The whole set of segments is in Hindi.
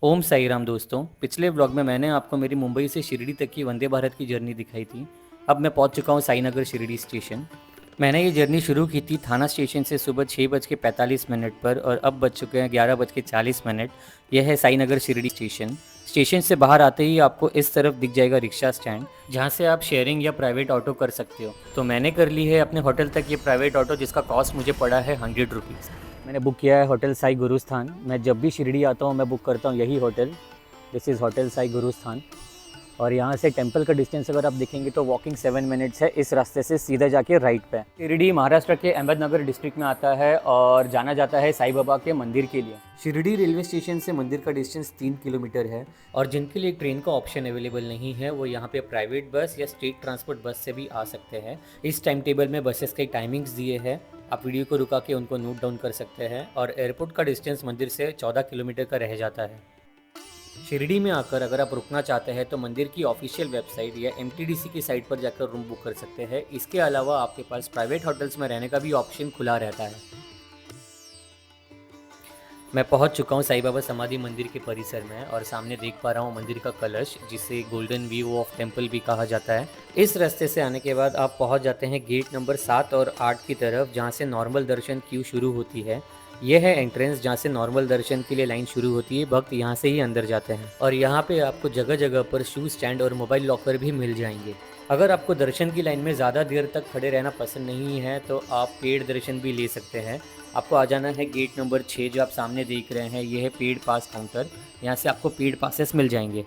ओम साई राम दोस्तों। पिछले व्लॉग में मैंने आपको मेरी मुंबई से शिरडी तक की वंदे भारत की जर्नी दिखाई थी। अब मैं पहुंच चुका हूं साईनगर शिरडी स्टेशन। मैंने ये जर्नी शुरू की थी थाना स्टेशन से सुबह 6:45 पर और अब बज चुके हैं 11:40। यह है साईनगर शिरडी स्टेशन। स्टेशन से बाहर आते ही आपको इस तरफ दिख जाएगा रिक्शा स्टैंड, जहाँ से आप शेयरिंग या प्राइवेट ऑटो कर सकते हो। तो मैंने कर ली है अपने होटल तक ये प्राइवेट ऑटो, जिसका कॉस्ट मुझे पड़ा है 100 रुपीज़। मैंने बुक किया है होटल साई गुरुस्थान। मैं जब भी शिरडी आता हूँ मैं बुक करता हूँ यही hotel. This is hotel Sai Gurusthan. और यहाँ से टेंपल का डिस्टेंस अगर आप देखेंगे तो वॉकिंग 7 मिनट्स है। इस रास्ते से सीधा जाके राइट पे। शिरडी महाराष्ट्र के अहमदनगर डिस्ट्रिक्ट में आता है और जाना जाता है साईं बाबा के मंदिर के लिए। शिरडी रेलवे स्टेशन से मंदिर का डिस्टेंस 3 किलोमीटर है। और जिनके लिए ट्रेन का ऑप्शन अवेलेबल नहीं है वो यहाँ पे प्राइवेट बस या स्टेट ट्रांसपोर्ट बस से भी आ सकते हैं। इस टाइम टेबल में बसेस के टाइमिंग्स दिए हैं, आप वीडियो को रुका के उनको नोट डाउन कर सकते हैं। और एयरपोर्ट का डिस्टेंस मंदिर से 14 किलोमीटर का रह जाता है। शिरडी में आकर अगर आप रुकना चाहते हैं तो मंदिर की ऑफिशियल वेबसाइट या एमटीडीसी की साइट पर जाकर रूम बुक कर सकते हैं। इसके अलावा आपके पास प्राइवेट होटल्स में रहने का भी ऑप्शन खुला रहता है। मैं पहुंच चुका हूं साईं बाबा समाधि मंदिर के परिसर में और सामने देख पा रहा हूं मंदिर का कलश, जिसे गोल्डन व्यू ऑफ टेम्पल भी कहा जाता है। इस रास्ते से आने के बाद आप पहुंच जाते हैं गेट नंबर 7 और 8 की तरफ, जहां से नॉर्मल दर्शन क्यू शुरू होती है। यह है एंट्रेंस जहां से नॉर्मल दर्शन के लिए लाइन शुरू होती है। भक्त यहां से ही अंदर जाते हैं और यहां पे आपको जगह जगह पर शू स्टैंड और मोबाइल लॉकर भी मिल जाएंगे। अगर आपको दर्शन की लाइन में ज़्यादा देर तक खड़े रहना पसंद नहीं है तो आप पेड दर्शन भी ले सकते हैं। आपको आ जाना है गेट नंबर 6, जो आप सामने देख रहे हैं। यह है पेड पास काउंटर, यहाँ से आपको पेड पासेस मिल जाएंगे।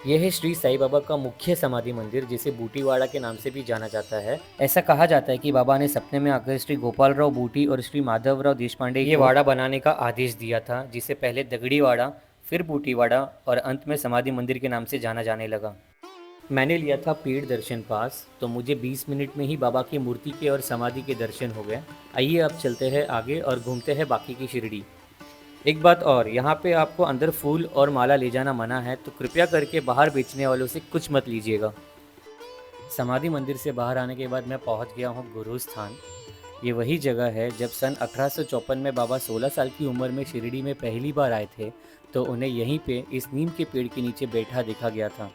यह है श्री साईं बाबा का मुख्य समाधि मंदिर, जिसे बूटीवाड़ा के नाम से भी जाना जाता है। ऐसा कहा जाता है कि बाबा ने सपने में आकर श्री गोपाल राव बूटी और श्री माधवराव देशपांडे ये वाड़ा बनाने का आदेश दिया था, जिसे पहले दगड़ीवाड़ा, फिर बूटीवाड़ा और अंत में समाधि मंदिर के नाम से जाना जाने लगा। मैंने लिया था पेड दर्शन पास, तो मुझे 20 मिनट में ही बाबा की मूर्ति के और समाधि के दर्शन हो गए। आइए अब चलते हैं आगे और घूमते हैं बाकी की शिरडी। एक बात और, यहाँ पे आपको अंदर फूल और माला ले जाना मना है, तो कृपया करके बाहर बेचने वालों से कुछ मत लीजिएगा। समाधि मंदिर से बाहर आने के बाद मैं पहुँच गया हूँ गुरुस्थान। ये वही जगह है जब सन 1854 में बाबा 16 साल की उम्र में शिरडी में पहली बार आए थे, तो उन्हें यहीं पे इस नीम के पेड़ के नीचे बैठा देखा गया था।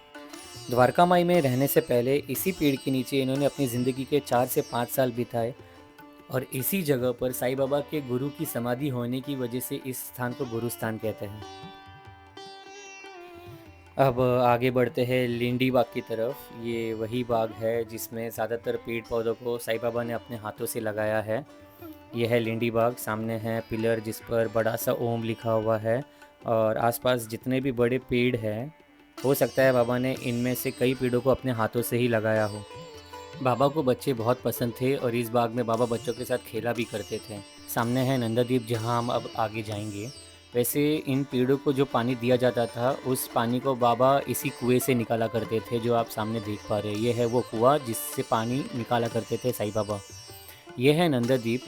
द्वारका माई में रहने से पहले इसी पेड़ के नीचे इन्होंने अपनी ज़िंदगी के 4 से 5 साल बिताए और इसी जगह पर साईं बाबा के गुरु की समाधि होने की वजह से इस स्थान को गुरुस्थान कहते हैं। अब आगे बढ़ते हैं लिंडी बाग की तरफ। ये वही बाग है जिसमें ज़्यादातर पेड़ पौधों को साईं बाबा ने अपने हाथों से लगाया है। यह है लिंडी बाग। सामने है पिलर जिस पर बड़ा सा ओम लिखा हुआ है और आसपास जितने भी बड़े पेड़ हैं, हो सकता है बाबा ने इनमें से कई पेड़ों को अपने हाथों से ही लगाया हो। बाबा को बच्चे बहुत पसंद थे और इस बाग में बाबा बच्चों के साथ खेला भी करते थे। सामने है नंदादीप, जहां हम अब आगे जाएंगे। वैसे इन पेड़ों को जो पानी दिया जाता था, उस पानी को बाबा इसी कुएं से निकाला करते थे, जो आप सामने देख पा रहे हैं। ये है वो कुआं जिससे पानी निकाला करते थे साईं बाबा। ये है नंदादीप।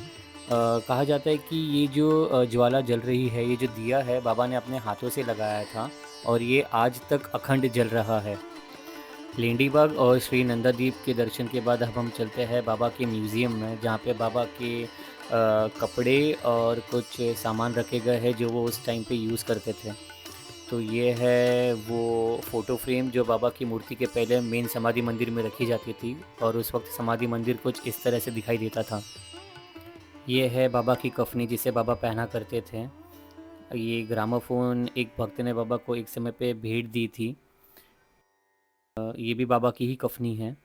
कहा जाता है कि ये जो ज्वाला जल रही है, ये जो दिया है, बाबा ने अपने हाथों से लगाया था और ये आज तक अखंड जल रहा है। लेंडीबाग और श्री नंदादीप के दर्शन के बाद अब हम चलते हैं बाबा के म्यूज़ियम में, जहाँ पे बाबा के कपड़े और कुछ सामान रखे गए हैं जो वो उस टाइम पे यूज़ करते थे। तो ये है वो फ़ोटो फ्रेम जो बाबा की मूर्ति के पहले मेन समाधि मंदिर में रखी जाती थी और उस वक्त समाधि मंदिर कुछ इस तरह से दिखाई देता था। ये है बाबा की कफनी जिसे बाबा पहना करते थे। ये ग्रामोफोन एक भक्त ने बाबा को एक समय पे भेंट दी थी। ये भी बाबा की ही कफनी है।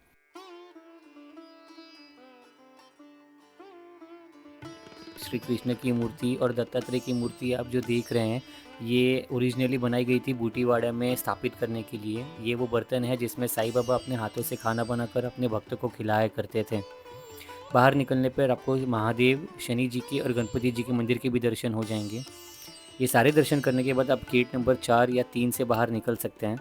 श्री कृष्ण की मूर्ति और दत्तात्रेय की मूर्ति आप जो देख रहे हैं, ये ओरिजिनली बनाई गई थी बूटीवाड़ा में स्थापित करने के लिए। ये वो बर्तन है जिसमें साईं बाबा अपने हाथों से खाना बनाकर अपने भक्तों को खिलाया करते थे। बाहर निकलने पर आपको महादेव, शनि जी के और गणपति जी के मंदिर के भी दर्शन हो जाएंगे। ये सारे दर्शन करने के बाद आप गेट नंबर 4 या 3 से बाहर निकल सकते हैं।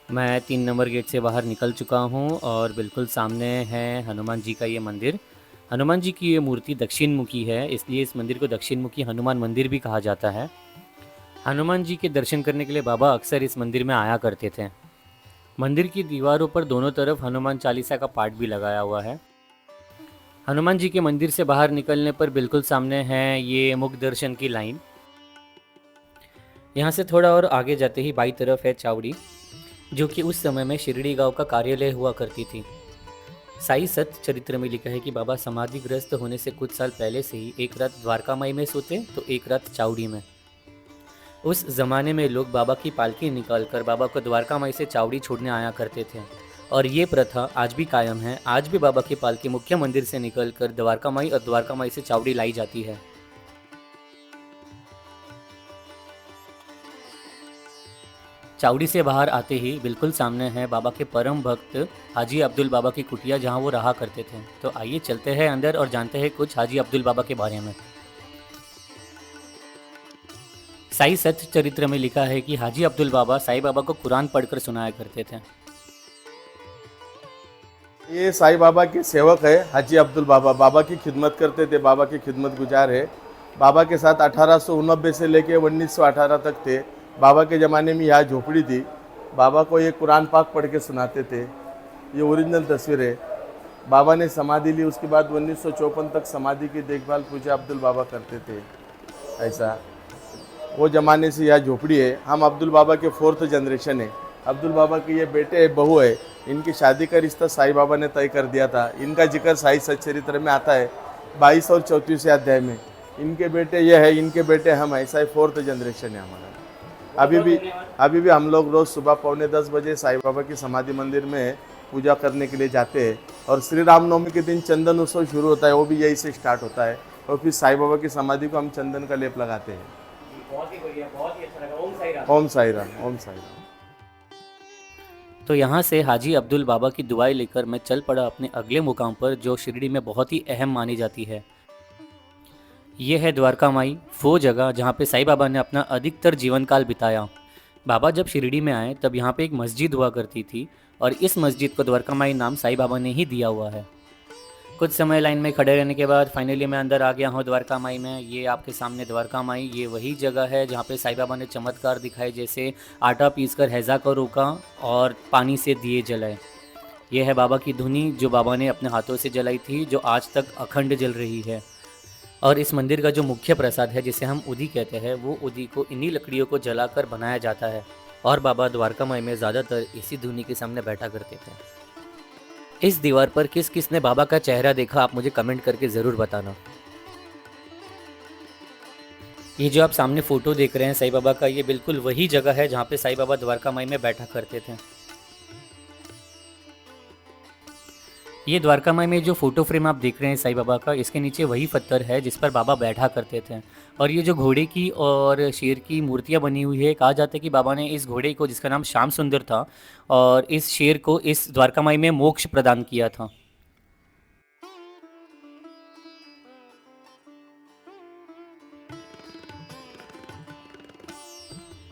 मैं 3 नंबर गेट से बाहर निकल चुका हूँ और बिल्कुल सामने है हनुमान जी का ये मंदिर। हनुमान जी की ये मूर्ति दक्षिण मुखी है, इसलिए इस मंदिर को दक्षिण मुखी हनुमान मंदिर भी कहा जाता है। हनुमान जी के दर्शन करने के लिए बाबा अक्सर इस मंदिर में आया करते थे। मंदिर की दीवारों पर दोनों तरफ हनुमान चालीसा का पाठ भी लगाया हुआ है। हनुमान जी के मंदिर से बाहर निकलने पर बिल्कुल सामने है ये मुख दर्शन की लाइन। यहाँ से थोड़ा और आगे जाते ही बाई तरफ है चावड़ी, जो कि उस समय में शिरडी गांव का कार्यालय हुआ करती थी। साई सत चरित्र में लिखा है कि बाबा समाधिग्रस्त होने से कुछ साल पहले से ही एक रात द्वारका माई में सोते तो एक रात चावड़ी में। उस जमाने में लोग बाबा की पालकी निकालकर बाबा को द्वारका माई से चावड़ी छोड़ने आया करते थे और ये प्रथा आज भी कायम है। आज भी बाबा की पालकी मुख्य मंदिर से निकलकर द्वारका माई और द्वारका माई से चावड़ी लाई जाती है। चावड़ी से बाहर आते ही बिल्कुल सामने है बाबा के परम भक्त हाजी अब्दुल बाबा की कुटिया, जहां वो रहा करते थे। तो आइए चलते हैं अंदर और जानते हैं कुछ हाजी अब्दुल बाबा के बारे में। साई सत चरित्र में लिखा है कि हाजी अब्दुल बाबा साईं बाबा को कुरान पढ़कर सुनाया करते थे। ये साईं बाबा के सेवक है हाजी अब्दुल बाबा। बाबा की खिदमत करते थे, बाबा की खिदमत गुजार है। बाबा के साथ 1889 से लेके 1918 तक थे। बाबा के ज़माने में यहाँ झोपड़ी थी। बाबा को ये कुरान पाक पढ़ के सुनाते थे। ये ओरिजिनल तस्वीर है। बाबा ने समाधि ली, उसके बाद 1954 तक समाधि की देखभाल पूजा अब्दुल बाबा करते थे। ऐसा वो ज़माने से यह झोपड़ी है। हम अब्दुल बाबा के 4th जनरेशन है। अब्दुल बाबा के ये बेटे बहू है। इनकी शादी का रिश्ता साईं बाबा ने तय कर दिया था। इनका जिक्र साई सच्चरित्र में आता है 22 और 34 अध्याय में। इनके बेटे ये है, इनके बेटे हम, ऐसा ही 4th जनरेशन है हमारा। अभी भी हम लोग रोज़ सुबह 9:45 बजे साईं बाबा की समाधि मंदिर में पूजा करने के लिए जाते हैं। और श्री रामनवमी के दिन चंदन उत्सव शुरू होता है, वो भी यही से स्टार्ट होता है। और फिर साईं बाबा की समाधि को हम चंदन का लेप लगाते हैं। बहुत ही बढ़िया, बहुत ही अच्छा लगा। ओम साई राम। ओम साई राम, ओम साई राम। तो यहाँ से हाजी अब्दुल बाबा की दुआएं लेकर मैं चल पड़ा अपने अगले मुकाम पर, जो शिरडी में बहुत ही अहम मानी जाती है। ये है द्वारका माई, वो जगह जहाँ पे साईं बाबा ने अपना अधिकतर जीवन काल बिताया। बाबा जब शिरडी में आए तब यहाँ पे एक मस्जिद हुआ करती थी और इस मस्जिद को द्वारका माई नाम साईं बाबा ने ही दिया हुआ है। कुछ समय लाइन में खड़े रहने के बाद फाइनली मैं अंदर आ गया हूँ द्वारका माई में। ये आपके सामने द्वारका माई, ये वही जगह है जहाँ पे साईं बाबा ने चमत्कार दिखाए, जैसे आटा पीसकर हैज़ा को रोका और पानी से दिए जलाए। ये है बाबा की धुनी जो बाबा ने अपने हाथों से जलाई थी, जो आज तक अखंड जल रही है। और इस मंदिर का जो मुख्य प्रसाद है, जिसे हम उदी कहते हैं, वो उदी को इन्हीं लकड़ियों को जलाकर बनाया जाता है। और बाबा द्वारका माई में ज़्यादातर इसी धुनी के सामने बैठा करते थे। इस दीवार पर किस किस ने बाबा का चेहरा देखा, आप मुझे कमेंट करके ज़रूर बताना। ये जो आप सामने फ़ोटो देख रहे हैं साईं बाबा का, ये बिल्कुल वही जगह है जहाँ पे साईं बाबा द्वारका माई में बैठा करते थे। ये द्वारका माई में जो फ़ोटो फ्रेम आप देख रहे हैं साईं बाबा का, इसके नीचे वही पत्थर है जिस पर बाबा बैठा करते थे। और ये जो घोड़े की और शेर की मूर्तियाँ बनी हुई है, कहा जाता है कि बाबा ने इस घोड़े को, जिसका नाम श्याम सुंदर था, और इस शेर को इस द्वारका माई में मोक्ष प्रदान किया था।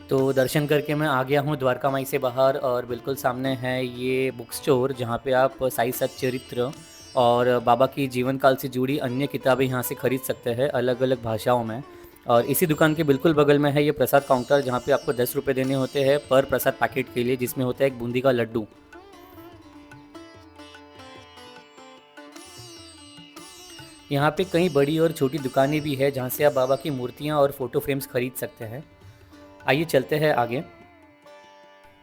तो दर्शन करके मैं आ गया हूँ द्वारका माई से बाहर और बिल्कुल सामने है ये बुक स्टोर, जहाँ पे आप साई सच्चरित्र और बाबा की जीवन काल से जुड़ी अन्य किताबें यहाँ से खरीद सकते हैं अलग अलग भाषाओं में। और इसी दुकान के बिल्कुल बगल में है ये प्रसाद काउंटर, जहाँ पे आपको 10 रुपये देने होते हैं पर प्रसाद पैकेट के लिए, जिसमें होता है एक बूंदी का लड्डू। यहाँ पे कई बड़ी और छोटी दुकानें भी है जहाँ से आप बाबा की मूर्तियाँ और फ़ोटो फ्रेम्स खरीद सकते हैं। आइए चलते हैं आगे।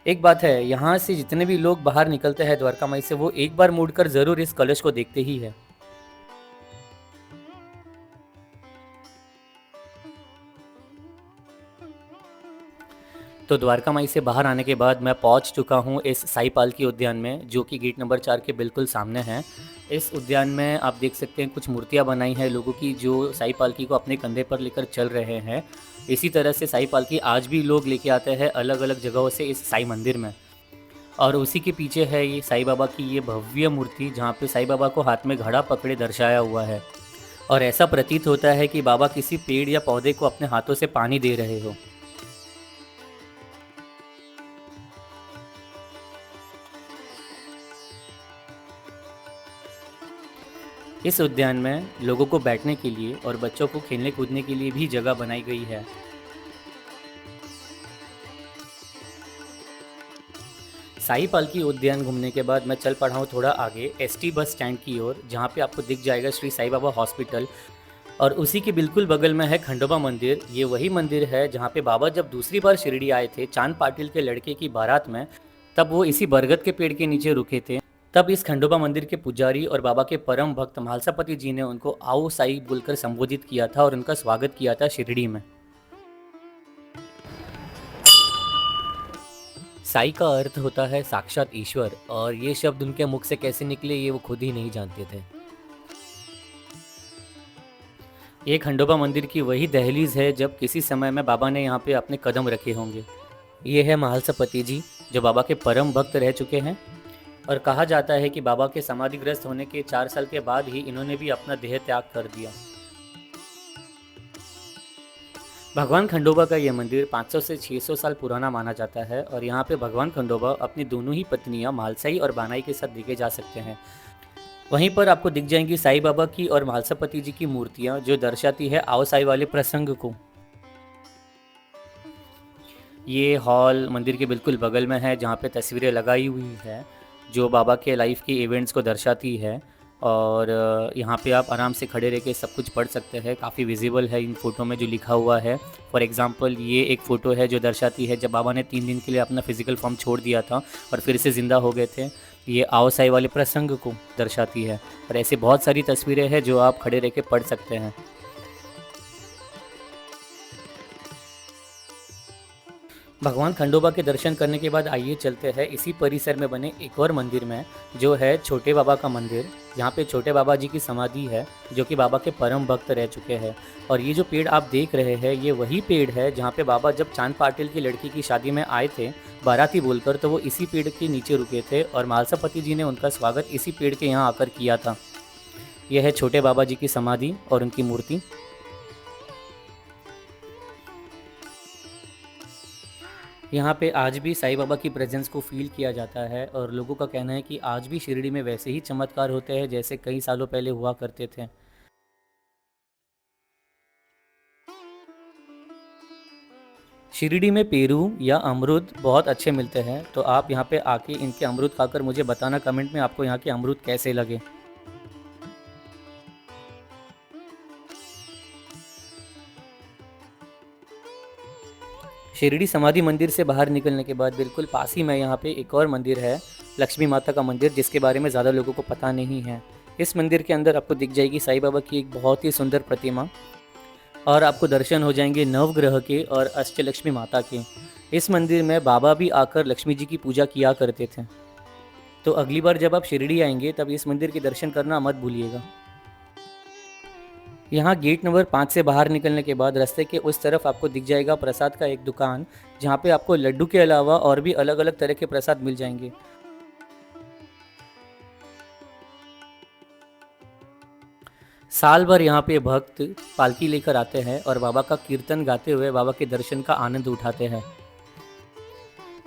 एक बात है, यहाँ से जितने भी लोग बाहर निकलते हैं द्वारका माई से, वो एक बार मुड़कर ज़रूर इस कलश को देखते ही है। तो द्वारका माई से बाहर आने के बाद मैं पहुंच चुका हूं इस साई पालकी उद्यान में, जो कि गेट नंबर 4 के बिल्कुल सामने है। इस उद्यान में आप देख सकते हैं कुछ मूर्तियां बनाई हैं लोगों की, जो साई पालकी को अपने कंधे पर लेकर चल रहे हैं। इसी तरह से साई पालकी आज भी लोग लेके आते हैं अलग अलग जगहों से इस साई मंदिर में। और उसी के पीछे है ये साई बाबा की ये भव्य मूर्ति, जहाँ पे साई बाबा को हाथ में घड़ा पकड़े दर्शाया हुआ है। और ऐसा प्रतीत होता है कि बाबा किसी पेड़ या पौधे को अपने हाथों से पानी दे रहे हो। इस उद्यान में लोगों को बैठने के लिए और बच्चों को खेलने कूदने के लिए भी जगह बनाई गई है। साई पालकी उद्यान घूमने के बाद मैं चल पड़ा हूँ थोड़ा आगे एसटी बस स्टैंड की ओर, जहाँ पे आपको दिख जाएगा श्री साई बाबा हॉस्पिटल। और उसी के बिल्कुल बगल में है खंडोबा मंदिर। ये वही मंदिर है जहाँ पे बाबा जब दूसरी बार शिरडी आए थे चांद पाटिल के लड़के की बारात में, तब वो इसी बरगद के पेड़ के नीचे रुके थे। तब इस खंडोबा मंदिर के पुजारी और बाबा के परम भक्त म्हालसापति जी ने उनको आओ साई बोलकर संबोधित किया था और उनका स्वागत किया था शिरडी में। साई का अर्थ होता है साक्षात ईश्वर, और ये शब्द उनके मुख से कैसे निकले ये वो खुद ही नहीं जानते थे। ये खंडोबा मंदिर की वही दहलीज है जब किसी समय में बाबा ने यहाँ पे अपने कदम रखे होंगे। ये है म्हालसापति जी जो बाबा के परम भक्त रह चुके हैं, और कहा जाता है कि बाबा के समाधिग्रस्त होने के 4 साल के बाद ही इन्होंने भी अपना देह त्याग कर दिया। भगवान खंडोबा का यह मंदिर 500 से 600 साल पुराना माना जाता है, और यहाँ पे भगवान खंडोबा अपनी दोनों ही पत्नियाँ म्हालसाई और बानाई के साथ देखे जा सकते हैं। वहीं पर आपको दिख जाएंगी साईं बाबा की और म्हालसापति जी की मूर्तियाँ जो दर्शाती है आओ साई वाले प्रसंग को। ये हॉल मंदिर के बिल्कुल बगल में है जहाँ पे तस्वीरें लगाई हुई है जो बाबा के लाइफ के इवेंट्स को दर्शाती है, और यहाँ पे आप आराम से खड़े रह के सब कुछ पढ़ सकते हैं। काफ़ी विजिबल है इन फ़ोटो में जो लिखा हुआ है। फॉर एग्जांपल ये एक फ़ोटो है जो दर्शाती है जब बाबा ने 3 दिन के लिए अपना फिजिकल फॉर्म छोड़ दिया था और फिर से ज़िंदा हो गए थे। ये आओ साई वाले प्रसंग को दर्शाती है, और ऐसी बहुत सारी तस्वीरें हैं जो आप खड़े रह के पढ़ सकते हैं। भगवान खंडोबा के दर्शन करने के बाद आइए चलते हैं इसी परिसर में बने एक और मंदिर में जो है छोटे बाबा का मंदिर। यहाँ पे छोटे बाबा जी की समाधि है जो कि बाबा के परम भक्त रह चुके हैं। और ये जो पेड़ आप देख रहे हैं ये वही पेड़ है जहाँ पे बाबा जब चांद पाटिल की लड़की की शादी में आए थे बाराती बोलकर, तो वो इसी पेड़ के नीचे रुके थे और म्हालसापति जी ने उनका स्वागत इसी पेड़ के यहाँ आकर किया था। यह है छोटे बाबा जी की समाधि और उनकी मूर्ति। यहाँ पे आज भी साईं बाबा की प्रेजेंस को फील किया जाता है, और लोगों का कहना है कि आज भी शिरडी में वैसे ही चमत्कार होते हैं जैसे कई सालों पहले हुआ करते थे। शिरडी में पेरू या अमरूद बहुत अच्छे मिलते हैं, तो आप यहाँ पे आके इनके अमरूद खाकर मुझे बताना कमेंट में आपको यहाँ के अमरूद कैसे लगे। शिरडी समाधि मंदिर से बाहर निकलने के बाद बिल्कुल पास ही में यहाँ पे एक और मंदिर है लक्ष्मी माता का मंदिर, जिसके बारे में ज़्यादा लोगों को पता नहीं है। इस मंदिर के अंदर आपको दिख जाएगी साईं बाबा की एक बहुत ही सुंदर प्रतिमा, और आपको दर्शन हो जाएंगे नवग्रह के और अष्टलक्ष्मी माता के। इस मंदिर में बाबा भी आकर लक्ष्मी जी की पूजा किया करते थे। तो अगली बार जब आप शिरडी आएंगे तब इस मंदिर के दर्शन करना मत भूलिएगा। यहाँ गेट नंबर 5 से बाहर निकलने के बाद रास्ते के उस तरफ आपको दिख जाएगा प्रसाद का एक दुकान, जहाँ पे आपको लड्डू के अलावा और भी अलग अलग तरह के प्रसाद मिल जाएंगे। साल भर यहाँ पे भक्त पालकी लेकर आते हैं और बाबा का कीर्तन गाते हुए बाबा के दर्शन का आनंद उठाते हैं।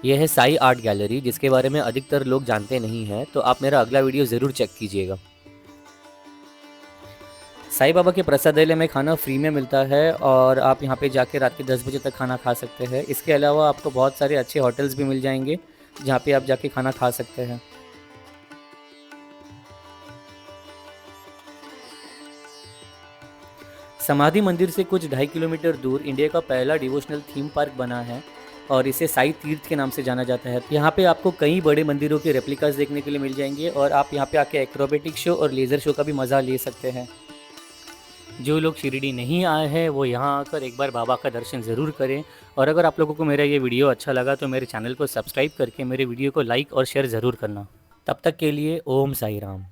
यह है साई आर्ट गैलरी, जिसके बारे में अधिकतर लोग जानते नहीं हैं, तो आप मेरा अगला वीडियो ज़रूर चेक कीजिएगा। साईं बाबा के प्रसादालय में खाना फ्री में मिलता है और आप यहाँ पे जाके रात के 10 बजे तक खाना खा सकते हैं। इसके अलावा आपको बहुत सारे अच्छे होटल्स भी मिल जाएंगे जहाँ पे आप जाके खाना खा सकते हैं। समाधि मंदिर से कुछ 2.5 किलोमीटर दूर इंडिया का पहला डिवोशनल थीम पार्क बना है और इसे साई तीर्थ के नाम से जाना जाता है। यहाँ पे आपको कई बड़े मंदिरों के रेप्लिकास देखने के लिए मिल जाएंगे और आप यहाँ पे आके एक्रोबेटिक शो और लेज़र शो का भी मज़ा ले सकते हैं। जो लोग शिरडी नहीं आए हैं वो यहाँ आकर एक बार बाबा का दर्शन ज़रूर करें। और अगर आप लोगों को मेरा ये वीडियो अच्छा लगा तो मेरे चैनल को सब्सक्राइब करके मेरे वीडियो को लाइक और शेयर ज़रूर करना। तब तक के लिए ओम साई राम।